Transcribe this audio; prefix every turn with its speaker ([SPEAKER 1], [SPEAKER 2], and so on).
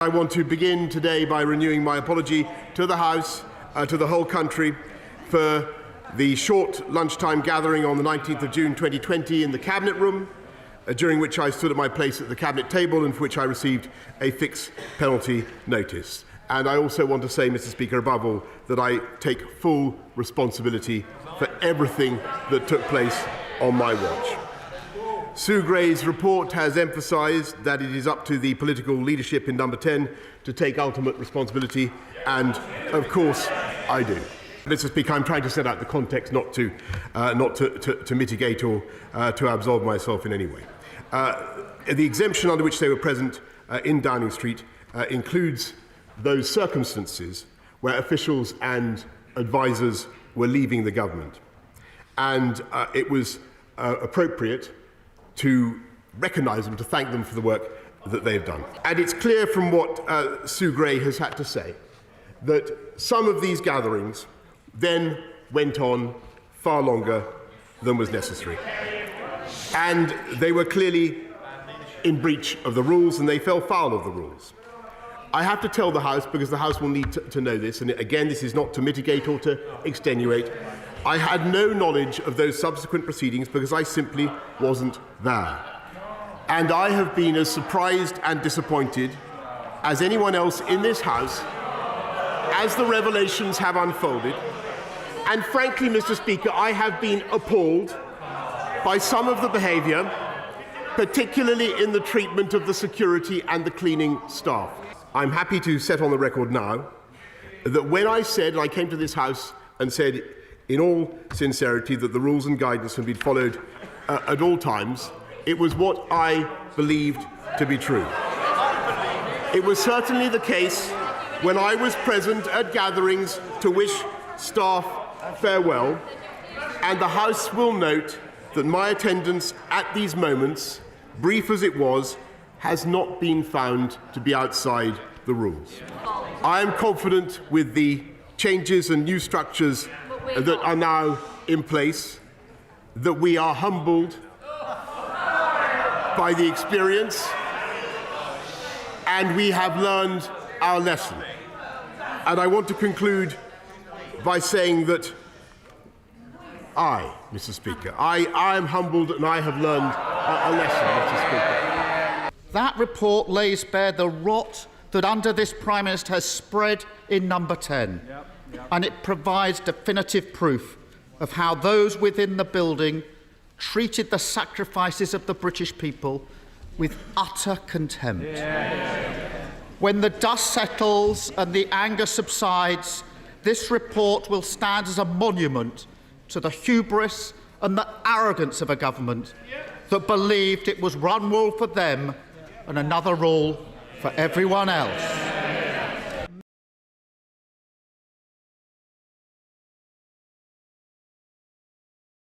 [SPEAKER 1] I want to begin today by renewing my apology to the House, to the whole country, for the short lunchtime gathering on the 19th of June 2020 in the Cabinet Room, during which I stood at my place at the Cabinet table and for which I received a fixed penalty notice. And I also want to say, Mr. Speaker, above all, that I take full responsibility for everything that took place on my watch. Sue Gray's report has emphasised that it is up to the political leadership in Number 10 to take ultimate responsibility, and of course I do. Mr. Speaker, I'm trying to set out the context, not to mitigate or to absolve myself in any way. The exemption under which they were present in Downing Street includes those circumstances where officials and advisers were leaving the government, and it was appropriate to recognise them, to thank them for the work that they've done. And it's clear from what Sue Gray has had to say that some of these gatherings then went on far longer than was necessary. And they were clearly in breach of the rules, and they fell foul of the rules. I have to tell the House, because the House will need to know this, and again, this is not to mitigate or to extenuate, I had no knowledge of those subsequent proceedings because I simply wasn't there. And I have been as surprised and disappointed as anyone else in this House as the revelations have unfolded. And frankly, Mr. Speaker, I have been appalled by some of the behaviour, particularly in the treatment of the security and the cleaning staff. I'm happy to set on the record now that when I said, and I came to this House and said in all sincerity that the rules and guidance have been followed at all times, it was what I believed to be true. It was certainly the case when I was present at gatherings to wish staff farewell, and the House will note that my attendance at these moments, brief as it was, has not been found to be outside the rules. I am confident with the changes and new structures that are now in place, that we are humbled by the experience, and we have learned our lesson. And I want to conclude by saying that I, Mr. Speaker, I am humbled and I have learned a lesson, Mr. Speaker.
[SPEAKER 2] That report lays bare the rot that under this Prime Minister has spread in Number 10. And it provides definitive proof of how those within the building treated the sacrifices of the British people with utter contempt. When the dust settles and the anger subsides, this report will stand as a monument to the hubris and the arrogance of a government that believed it was one rule for them and another rule for everyone else.